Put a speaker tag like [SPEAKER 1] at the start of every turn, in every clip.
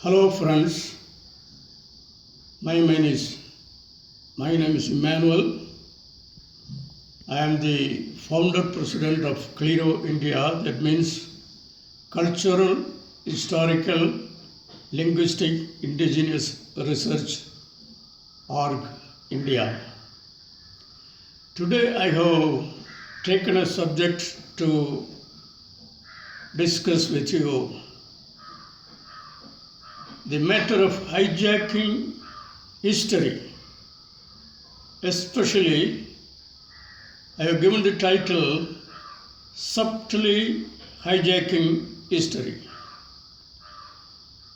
[SPEAKER 1] Hello friends, my name is Immanuel. I am the founder president of CLIRO India, that means Cultural, Historical, Linguistic, Indigenous Research Org India. Today I have taken a subject to discuss with you, the matter of hijacking history. Especially, I have given the title Subtly Hijacking History.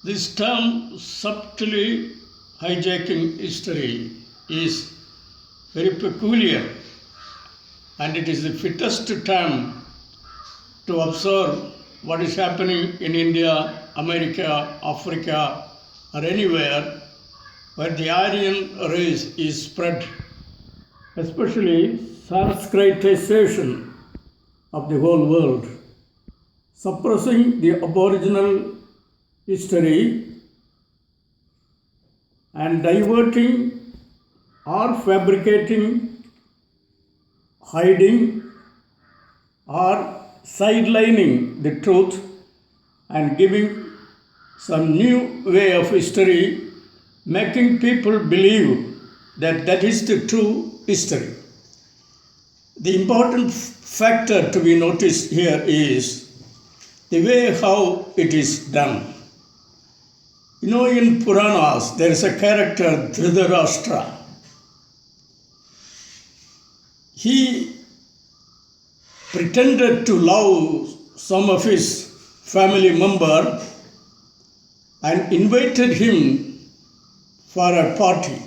[SPEAKER 1] This term, subtly hijacking history, is very peculiar, and it is the fittest term to observe what is happening in India, America, Africa, or anywhere where the Aryan race is spread, especially Sanskritization of the whole world, suppressing the aboriginal history and diverting or fabricating, hiding or sidelining the truth and giving some new way of history, making people believe that that is the true history. The important factor to be noticed here is the way how it is done. You know, in Puranas, there is a character, Dhritarashtra. He pretended to love some of his family member and invited him for a party.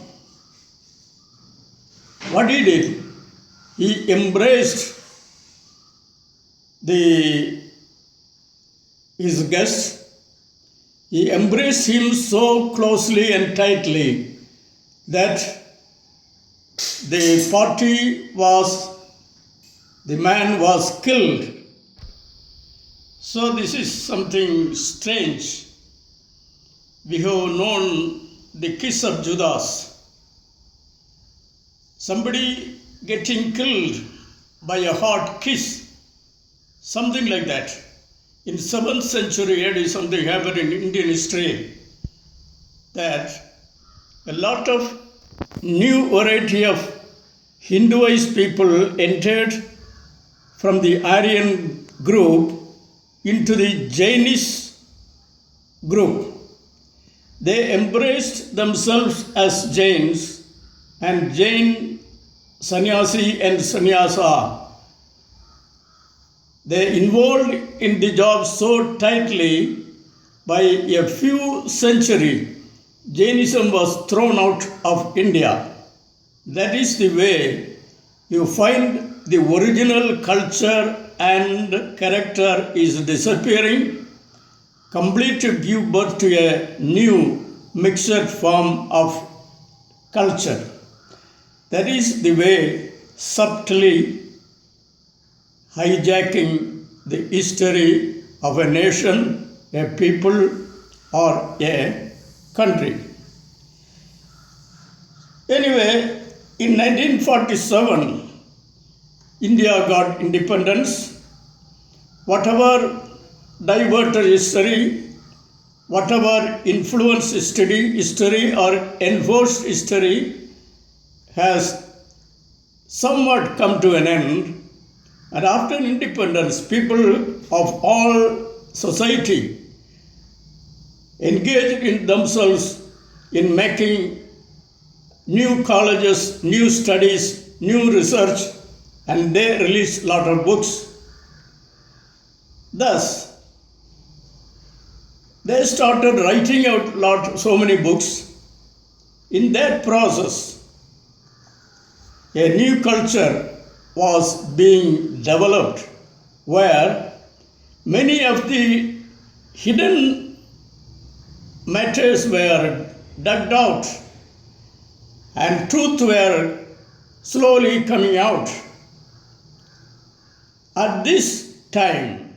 [SPEAKER 1] What he did, he embraced his guest. He embraced him so closely and tightly that the man was killed. So this is something strange. We have known the kiss of Judas. Somebody getting killed by a hot kiss, something like that. In 7th century AD, something happened in Indian history that a lot of new variety of Hinduized people entered from the Aryan group into the Jainist group. They embraced themselves as Jains, and Jain sannyasi and sannyasa. They involved in the job so tightly, by a few centuries, Jainism was thrown out of India. That is the way you find the original culture and character is disappearing, complete to give birth to a new mixed form of culture. That is the way subtly hijacking the history of a nation, a people, or a country. Anyway, in 1947, India got independence. Whatever diverted history, whatever influenced history or enforced history has somewhat come to an end. And after independence, people of all society engaged in themselves in making new colleges, new studies, new research, and they released a lot of books. Thus, they started writing out so many books. In that process, a new culture was being developed where many of the hidden matters were dug out and truth were slowly coming out. At this time,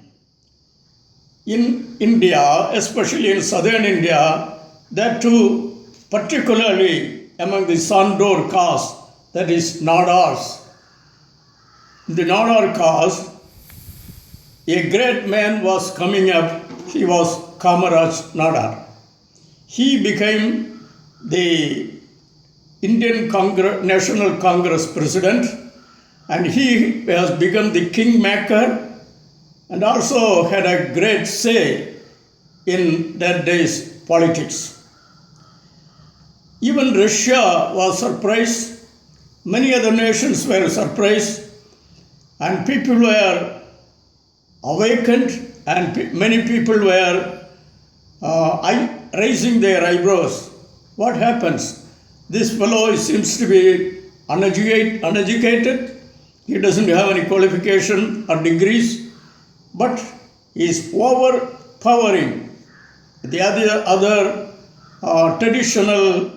[SPEAKER 1] in India, especially in southern India, that too particularly among the Sandor caste, that is Nadars. The Nadar caste, a great man was coming up. He was Kamaraj Nadar. He became the Indian National Congress president, and he has become the kingmaker and also had a great say in that day's politics. Even Russia was surprised, many other nations were surprised, and people were awakened, and many people were raising their eyebrows. What happens? This fellow seems to be uneducated. He doesn't have any qualification or degrees, but he is overpowering the other traditional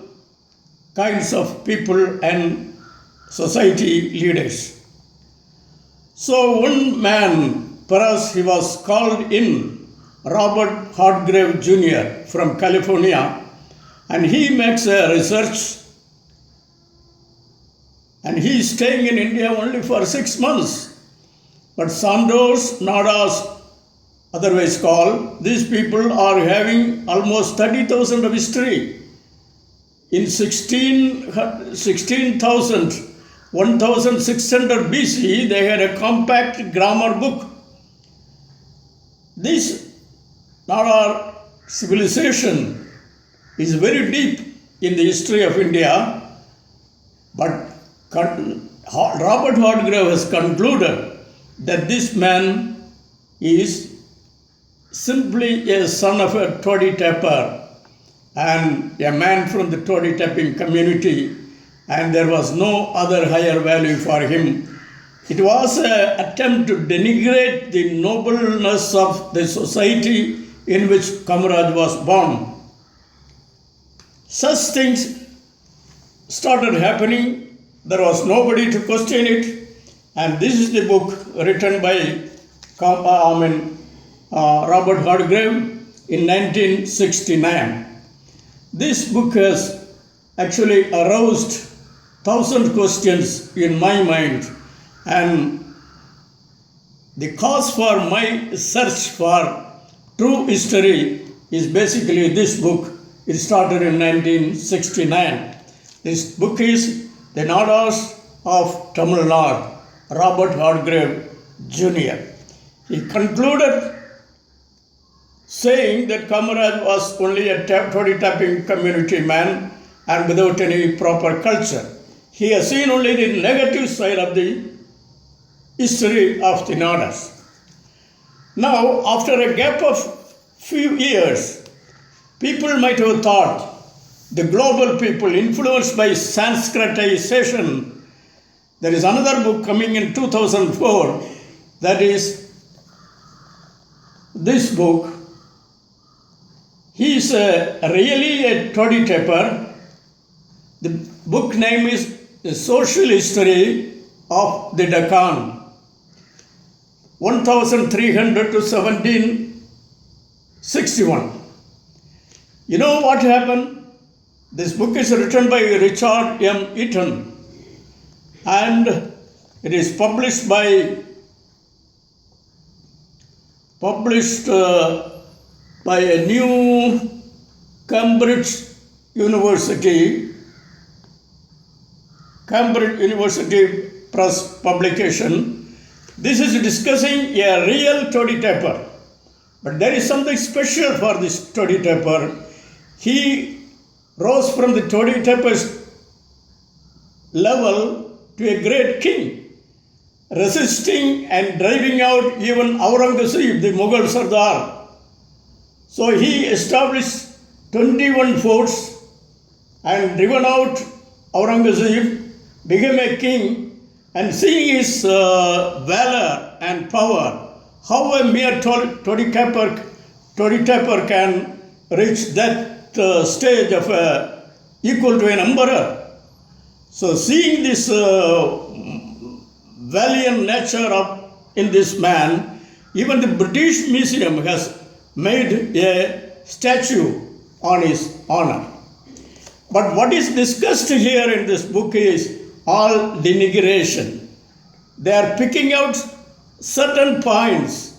[SPEAKER 1] kinds of people and society leaders. So one man, perhaps he was called in, Robert Hartgrave Jr. from California, and he makes a research, and he is staying in India only for 6 months. But Sandors, Nadas, otherwise called, these people are having almost 30,000 of history. In 16,000, 1600 BC, they had a compact grammar book. This Nadar civilization is very deep in the history of India, but Robert Hartgrave has concluded that this man is simply a son of a toddy tapper and a man from the toddy tapping community, and there was no other higher value for him. It was an attempt to denigrate the nobleness of the society in which Kamaraj was born. Such things started happening. There was nobody to question it, and this is the book written by Robert Hartgrave in 1969. This book has actually aroused 1,000 questions in my mind, and the cause for my search for true history is basically this book. It started in 1969. This book is The Nadars of Tamil Nadu, Robert Hartgrave Jr. He concluded saying that Kamaraj was only a toddy tapping community man and without any proper culture. He has seen only the negative side of the history of the Nadars. Now, after a gap of few years, people might have thought the global people influenced by Sanskritization. There is another book coming in 2004, that is this book. He is really a toddy tapper. The book name is The Social History of the Deccan, 1300 to 1761. You know what happened? This book is written by Richard M. Eaton, and it is published by a new Cambridge University Press publication. This is discussing a real toddy tapper, but there is something special for this toddy tapper. He rose from the toddy tapper's level to a great king, resisting and driving out even Aurangzeb, the Mughal Sardar. So he established 21 forts and driven out Aurangzeb, became a king, and seeing his valor and power, how a mere toddy tapper can reach that stage of equal to an emperor. So seeing this valiant nature in this man, even the British Museum has made a statue on his honor. But what is discussed here in this book is all denigration. They are picking out certain points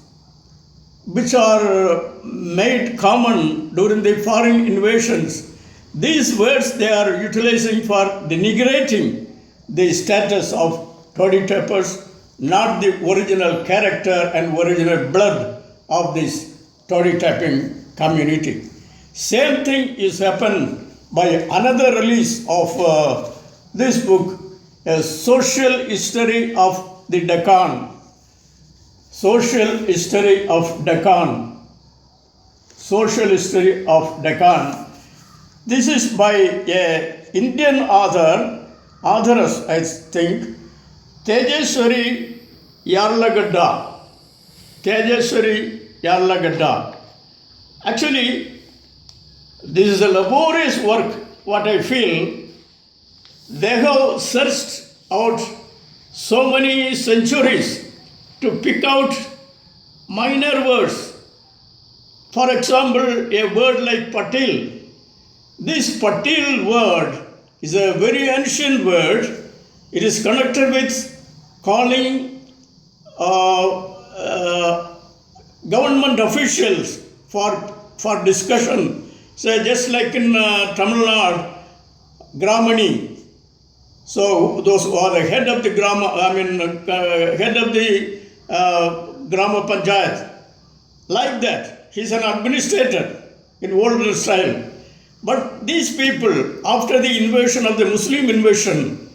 [SPEAKER 1] which are made common during the foreign invasions. These words they are utilizing for denigrating the status of toddy tappers, not the original character and original blood of this toddy tapping community. Same thing is happened by another release of this book, A Social History of the Deccan. Social History of Deccan. Social History of Deccan. This is by a Indian authoress, I think, Tejaswari Yarlagadda. Tejaswari Yarlagadda. Actually, this is a laborious work, what I feel. They have searched out so many centuries to pick out minor words. For example, a word like patil. This patil word is a very ancient word. It is connected with calling government officials for discussion. So just like in Tamil Nadu, Gramani. So those who are the head of the head of the Grama Panchayat. Like that. He's an administrator in older style. But these people, after the invasion of the Muslim invasion,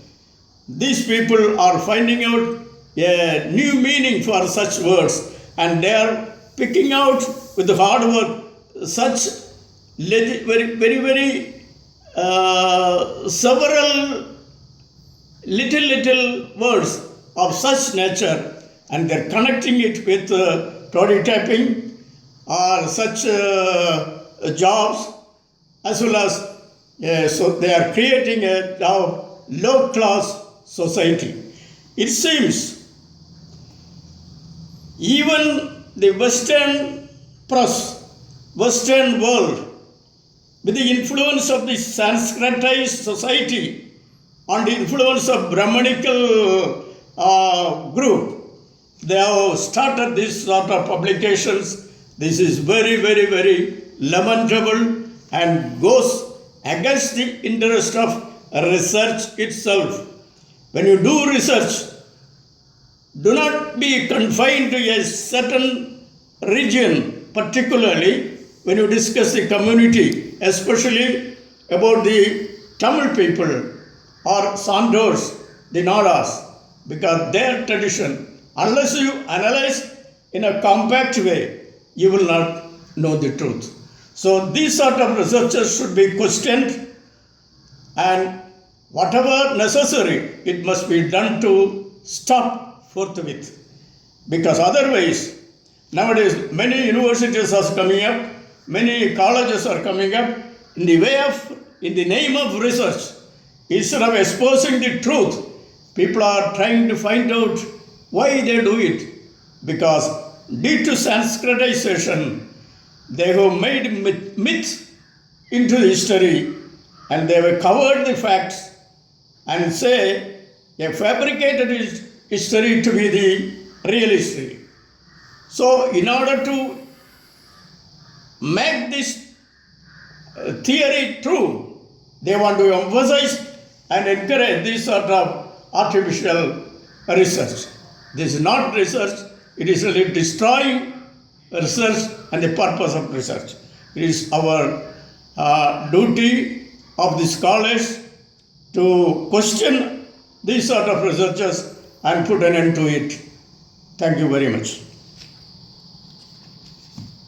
[SPEAKER 1] these people are finding out a new meaning for such words, and they are picking out with hard work such very several little words of such nature, and they're connecting it with toddy tapping or such jobs, as well as so they are creating a low class society. It seems even the Western press, Western world, with the influence of the Sanskritized society and the influence of Brahmanical group, they have started this sort of publications. This is very lamentable and goes against the interest of research itself. When you do research, do not be confined to a certain region, particularly when you discuss the community, especially about the Tamil people or Sandors, the Nadas, because their tradition, unless you analyze in a compact way, you will not know the truth. So these sort of researchers should be questioned, and whatever necessary, it must be done to stop forthwith. Because otherwise, nowadays many universities are coming up, many colleges are coming up in the name of research. Instead of exposing the truth, people are trying to find out why they do it. Because due to Sanskritization, they have made myth into history, and they have covered the facts and say a fabricated history to be the real history. So in order to make this theory true, they want to emphasize and encourage this sort of artificial research. This is not research, it is really destroying research and the purpose of research. It is our duty of the scholars to question these sort of researchers and put an end to it. Thank you very much.